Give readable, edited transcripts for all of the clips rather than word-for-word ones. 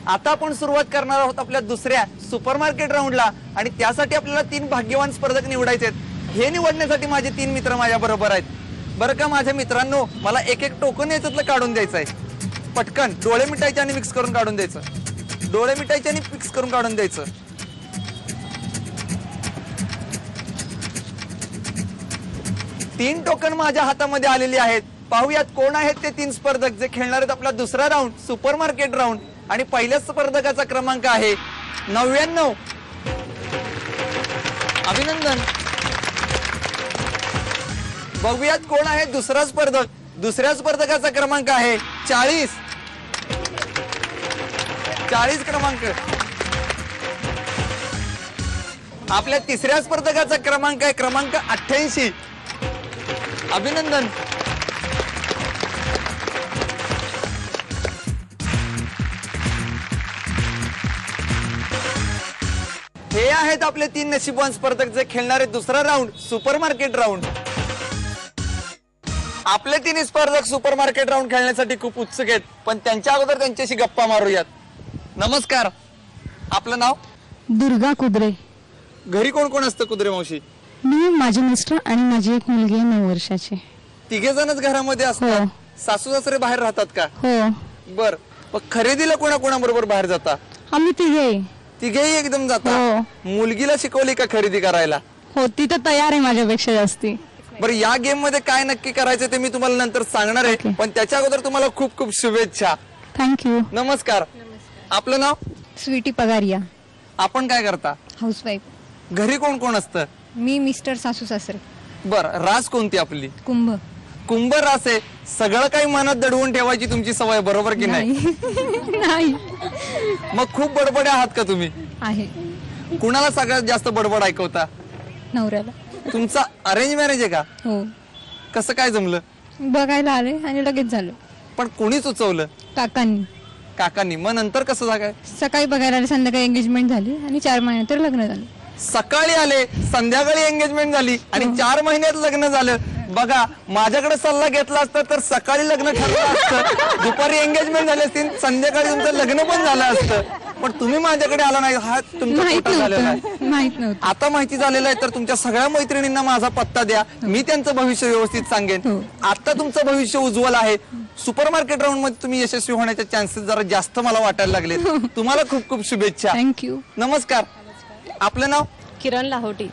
आता आपण सुरुवात करणार आहोत आपल्या दुसऱ्या सुपरमार्केट राऊंडला आणि त्यासाठी आपल्याला 3 भाग्यवान स्पर्धक निवडायचे आहेत। हे निवडण्यासाठी माझे 3 मित्र माझ्या बरोबर आहेत। बरं का माझ्या मित्रांनो, मला एक एक टोकन याच्यातलं काढून द्यायचं आहे। पटकन डोळे मिटायचे आणि मिक्स करून काढून द्यायचं। डोळे मिटायचे आणि मिक्स करून काढून द्यायचं। तीन टोकन माझ्या हातामध्ये आलेली आहेत। पाहूयात कोण आहेत ते 3 स्पर्धक जे खेळणार आहेत आपला दुसरा राऊंड सुपरमार्केट राऊंड। आणि पहिल्या स्पर्धकाचा क्रमांक आहे 99। अभिनंदन। बघूयात कोण आहे दुसरा स्पर्धक। दुसऱ्या स्पर्धकाचा क्रमांक आहे 40। 40 क्रमांक। आपल्या तिसऱ्या स्पर्धकाचा क्रमांक आहे क्रमांक 88। अभिनंदन। हे आहेत आपले 3 नशीबवान स्पर्धक जे खेळणार आहेत दुसरा राऊंड सुपरमार्केट राऊंड। आपले 3 स्पर्धक सुपरमार्केट राऊंड खेळण्यासाठी खूप उत्सुक आहेत, पण त्यांच्या अगोदर त्यांच्याशी गप्पा मारूयात। नमस्कार, आपलं नाव? दुर्गा कुद्रे। घरी कोण कोण असतं कुद्रे मावशी? मी, माझे मिस्टर आणि माझी एक मुलगी आहे 9 वर्षाची। तिघे जणच घरामध्ये असतात? सासू सासरे बाहेर राहतात का? हो। बर, मग खरेदीला कोणाकोणाबरोबर बाहेर जाता? आम्ही तिघेही एकदम जाता? मुलगीला शिकवली का खरेदी करायला? हो, ती तर तयार आहे माझ्यापेक्षा जास्ती। बरं, या गेम मध्ये काय नक्की करायचं ते मी तुम्हाला नंतर सांगणार आहे, पण त्याच्या अगोदर तुम्हाला खूप खूप शुभेच्छा। थँक्यू। नमस्कार, आपलं नाव? स्वीटी पगारिया। आपण काय करता? हाऊसवाईफ। घरी कोण कोण असतं? मी, मिस्टर, सासू सासरे। बर, रास कोणती आपली? कुंभ। कुंभ रास आहे। सगळं काही मनात दडवून ठेवायची तुमची सवय, बरोबर की नाही? नाही। मग खूप बडबडे आहात का तुम्ही? आहे। कुणाला सगळ्यात जास्त बडबड ऐकवता? नवऱ्याला। तुमचा अरेंज मॅरेज आहे का? हो। कसं काय जमलं? बघायला आले आणि लगेच झालं। पण कोणी सुचवलं? काकांनी। काकांनी? मग नंतर कसं झालं? सकाळी बघायला आले, संध्याकाळी एंगेजमेंट झाली आणि 4 महिन्यानंतर लग्न झालं। सकाळी आले, संध्याकाळी एंगेजमेंट झाली आणि 4 महिन्यात लग्न झालं। बघा, माझ्याकडे सल्ला घेतला असता तर सकाळी लग्न ठरलं असतं, दुपारी एंगेजमेंट झाली असती, संध्याकाळी तुमचं लग्न पण झालं असतं, पण तुम्ही माझ्याकडे आला नाही। हा तुमचा खोटा झालेला आहे। माहित नव्हतं। आता माहिती झालेलं आहे तर तुमच्या सगळ्या मैत्रिणींना माझा पत्ता द्या, मी त्यांचं भविष्य व्यवस्थित सांगेन। आता तुमचं भविष्य उज्ज्वल आहे। सुपरमार्केट राऊंड मध्ये तुम्ही यशस्वी होण्याचे चान्सेस जरा जास्त मला वाटायला लागले। तुम्हाला खूप खूप शुभेच्छा। थँक्यू। नमस्कार, आपलं नाव? किरण लाहोटी।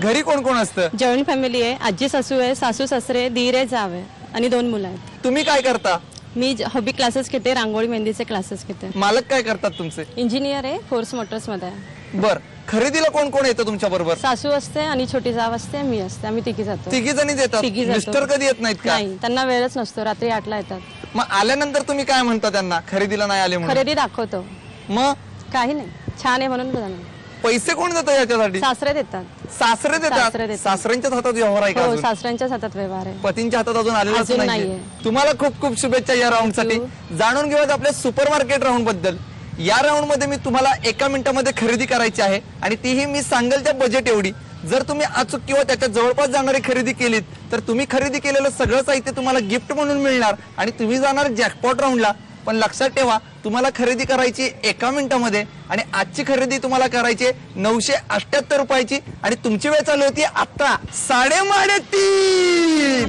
घरी कोण कोण असतं? जॉईंट फॅमिली आहे। आजी सासू आहे, सासू सासरे, दीर आहे, जाव आहे आणि 2 मुलं आहेत। तुम्ही काय करता? मी हॉबी क्लासेस घेते, रांगोळी मेहंदीचे क्लासेस घेते। मालक काय करतात तुमचे? इंजिनियर आहे, फोर्स मोटर्स मध्ये आहे। बर, खरेदीला कोण कोण येतं तुमच्या बरोबर? सासू असते आणि छोटी जाव असते, मी असते, आम्ही तिघी जातो। तिघी जणीच येतात? तिघी जातो। मिस्टर कधी येत नाहीत का? नाही, त्यांना वेळच नसतो, रात्री 8ला येतात। मग आल्यानंतर तुम्ही काय म्हणता त्यांना? खरेदीला नाही आले म्हणून? खरेदी दाखवतो। मग काही नाही, छान आहे म्हणून जाणार। पैसे कोण देतं याच्यासाठी? सासरे देतात। सासरे देतात? सासरे देतात। सासऱ्यांच्याच हातात व्यवहार आहे का हो, अजून? सासऱ्यांच्याच हातात व्यवहार आहे। पतींच्या हातात अजून आलेलाच अजून नाहीये। नाहीये। तुम्हाला खूप खूप शुभेच्छा या राऊंड साठी। जाणून घेऊयात आपल्या सुपरमार्केट राऊंड बद्दल। या राऊंड मध्ये मी तुम्हाला 1 मिनिटामध्ये खरेदी करायची आहे आणि तीही मी सांगेल त्या बजेट एवढी। जर तुम्ही अचूक किंवा त्याच्या जवळपास जाणारी खरेदी केलीत तर तुम्ही खरेदी केलेलं सगळं साहित्य तुम्हाला गिफ्ट म्हणून मिळणार आणि तुम्ही जाणार जॅकपॉट राऊंडला। पण लक्षात ठेवा, तुम्हाला खरेदी करायची 1 मिनिटामध्ये आणि आजची खरेदी तुम्हाला करायची 978 रुपयाची आणि तुमची वेळ चालू होती आता 3:30।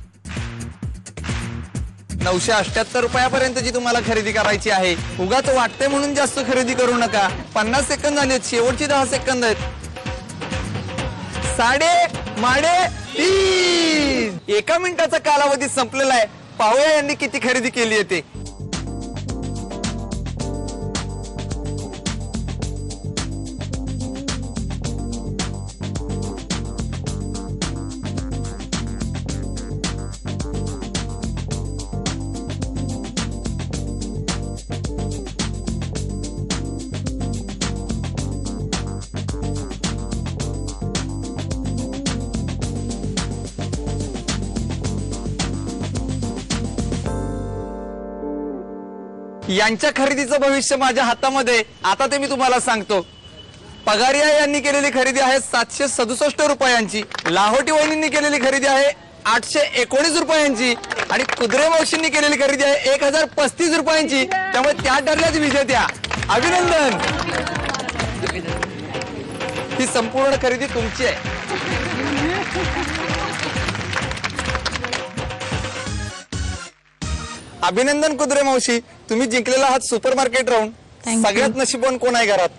978 रुपयापर्यंतची तुम्हाला खरेदी करायची आहे। उगाच वाटते म्हणून जास्त खरेदी करू नका। 50 सेकंद झाले, शेवटची 10 सेकंद आहेत। 3:30। 1 मिनिटाचा कालावधी संपलेला आहे। पाहूया यांनी किती खरेदी केली आहे ते। यांच्या खरेदीचं भविष्य माझ्या हातामध्ये। आता ते मी तुम्हाला सांगतो। पगारिया यांनी केलेली खरेदी आहे 767 रुपयांची। लाहोटी वहिनींनी केलेली खरेदी आहे 819 रुपयांची आणि कुद्रे मावशींनी केलेली खरेदी आहे 1035 रुपयांची। त्यामुळे त्या ठरल्याच विजेत्या। अभिनंदन. ही संपूर्ण खरेदी तुमची आहे. अभिनंदन कुद्रे मावशी, तुम्ही जिंकलेला आहात super market round. Thank you. सगळ्यात नशीबवान कोण आहे घरात?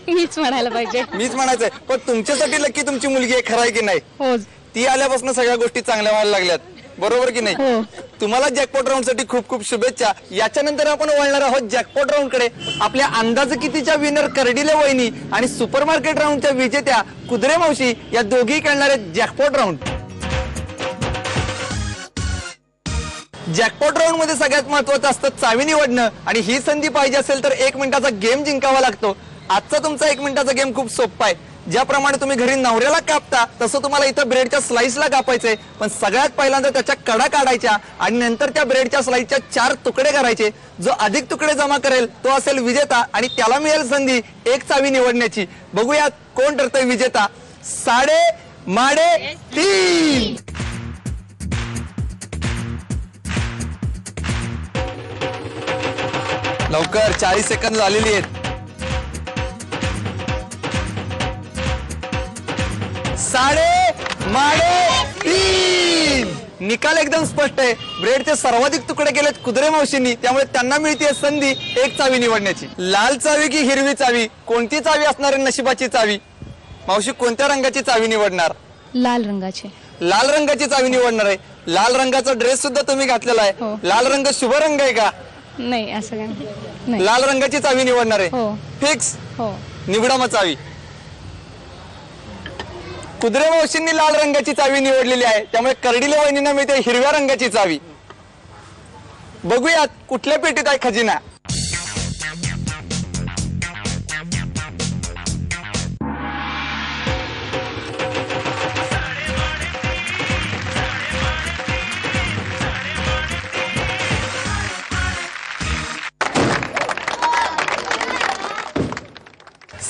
मीच म्हणायला पाहिजे. मीच म्हणायचंय, पण तुमच्यासाठी नक्की तुमची मुलगी आहे, खरं आहे की नाही? हो ती आल्यापासून सगळ्या गोष्टी चांगल्या व्हायला लागल्यात, बरोबर की नाही? हो. तुम्हाला जॅकपॉट राऊंड साठी खूप खूप शुभेच्छा. याच्यानंतर आपण वळणार आहोत जॅकपॉट राऊंड कडे. आपल्या अंदाज कितीच्या विनर कर्डिले वहिनी आणि सुपर मार्केट राऊंडच्या विजेत्या कुद्रे मावशी या दोघी खेळणार आहेत जॅकपॉट राऊंड. जॅकपॉट राऊंड मध्ये सगळ्यात महत्वाचं असतं चावी निवडणं, आणि ही संधी पाहिजे असेल तर 1 मिनिटाचा गेम जिंकावा लागतो. आजचा तुमचा 1 मिनिटाचा गेम खूप सोपा आहे. ज्याप्रमाणे तुम्ही घरी नवऱ्याला कापता तसं तुम्हाला इथं ब्रेडच्या स्लाइसला कापायचंय, पण सगळ्यात पहिल्यांदा त्याच्या कडा काढायच्या आणि नंतर त्या ब्रेडच्या स्लाइसच्या 4 तुकडे करायचे. जो अधिक तुकडे जमा करेल तो असेल विजेता आणि त्याला मिळेल संधी 1 चावी निवडण्याची. बघूया कोण ठरतंय विजेता. 3.5 लवकर, 40 सेकंद झालेली आहेत. 3.5 निकाल एकदम स्पष्ट आहे. ब्रेडचे सर्वाधिक तुकडे केलेत कुद्रे मावशींनी, त्यामुळे त्यांना मिळते संधी 1 चावी निवडण्याची. लाल चावी की हिरवी चावी, कोणती चावी असणार आहे नशिबाची चावी? मावशी कोणत्या रंगाची चावी निवडणार? लाल रंगाचे. लाल रंगाची चावी निवडणार आहे. लाल रंगाचा ड्रेस सुद्धा तुम्ही घातलेला आहे. हो. लाल रंग शुभ रंग आहे का? नाही असं काय नाही. लाल रंगाची चावी निवडणार आहे. हो. फिक्स. हो. निवडा मग चावी. कुद्रे मावशींनी लाल रंगाची चावी निवडलेली आहे, त्यामुळे कर्डिले वहिनींना मिळते हिरव्या रंगाची चावी. बघूयात कुठल्या पेटीत आहे खजिना.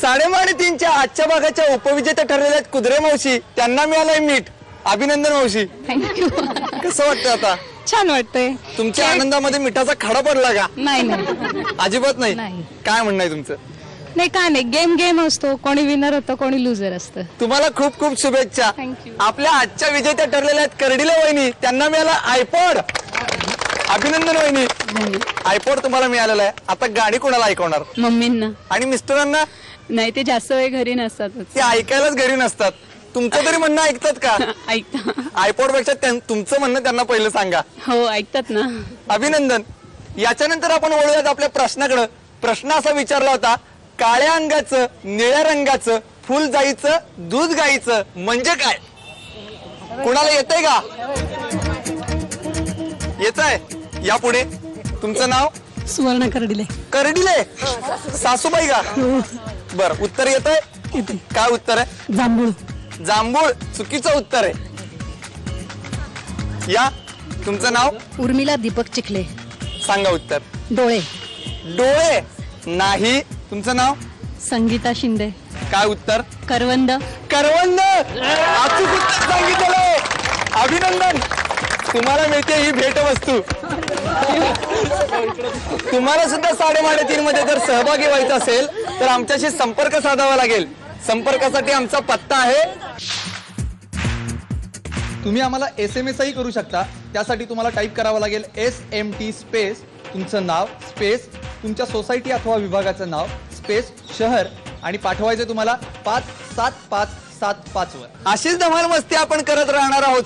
साडेतीनच्या आजच्या भागाच्या उपविजेते ठरलेल्या आहेत कुद्रे मावशी. त्यांना मिळालंय मीठ. अभिनंदन मावशी. थँक्यू. कसं वाटतं आता? छान वाटतंय. तुमच्या आनंदामध्ये मिठाचा खडा पडला का? नाही नाही अजिबात नाही. नाही. काय म्हणणं आहे तुमचं? नाही काय नाही, गेम असतो. कोणी विनर होतं कोणी लुझर असतं. तुम्हाला खूप खूप शुभेच्छा. Thank you. आपल्या आजच्या विजेत्या ठरलेल्या आहेत कर्डिले वहिनी. त्यांना मिळाला आयपॉड. अभिनंदन वहिनी. आयपॉड तुम्हाला मिळालेला आहे. आता गाणी कोणाला ऐकवणार? मम्मींना आणि मिस्टरांना? नाही, ते जास्त वेळ घरी नसतात. ते ऐकायलाच घरी नसतात. तुमचं तरी म्हणणं ऐकतात का? ऐकता. आयपॉड पेक्षा तुमचं म्हणणं त्यांना पहिलं सांगा. हो, ऐकतात ना. अभिनंदन. याच्यानंतर आपण वळूयात आपल्या प्रश्नाकडे. प्रश्न असा विचारला होता, काळ्या अंगाचं निळ्या रंगाचं फुल जाईचं दूध गाईचं म्हणजे काय? कुणाला येतंय का? येतंय? या पुढे. तुमचं नाव? सुवर्ण कर्डिले. कर्डिले. सासूबाई का? बर, उत्तर येतंय? काय उत्तर आहे? जांभूळ. जांभूळ चुकीचं उत्तर आहे. या. तुमचं नाव? उर्मिला दीपक चिखले. सांगा उत्तर. डोळे. डोळे नाही. तुमचं नाव? संगीता शिंदे. काय उत्तर? करवंद. करवंद. अचूक उत्तर सांगितलंय. अभिनंदन. तुम्हाला मिळते ही भेटवस्तू. तुम्हाला सुद्धा 3.5 मध्ये जर सहभागी व्हायचं असेल तर आमच्याशी संपर्क साधावा लागेल. संपर्कासाठी आमचा पत्ता आहे. तुम्ही आम्हाला SMS करू शकता. त्यासाठी तुम्हाला टाईप करावं लागेल SMT स्पेस तुमचं नाव स्पेस तुमच्या सोसायटी अथवा विभागाचं नाव स्पेस शहर आणि पाठवायचे तुम्हाला 57575 वर. अशीच धमाल मस्ती आपण करत राहणार आहोत.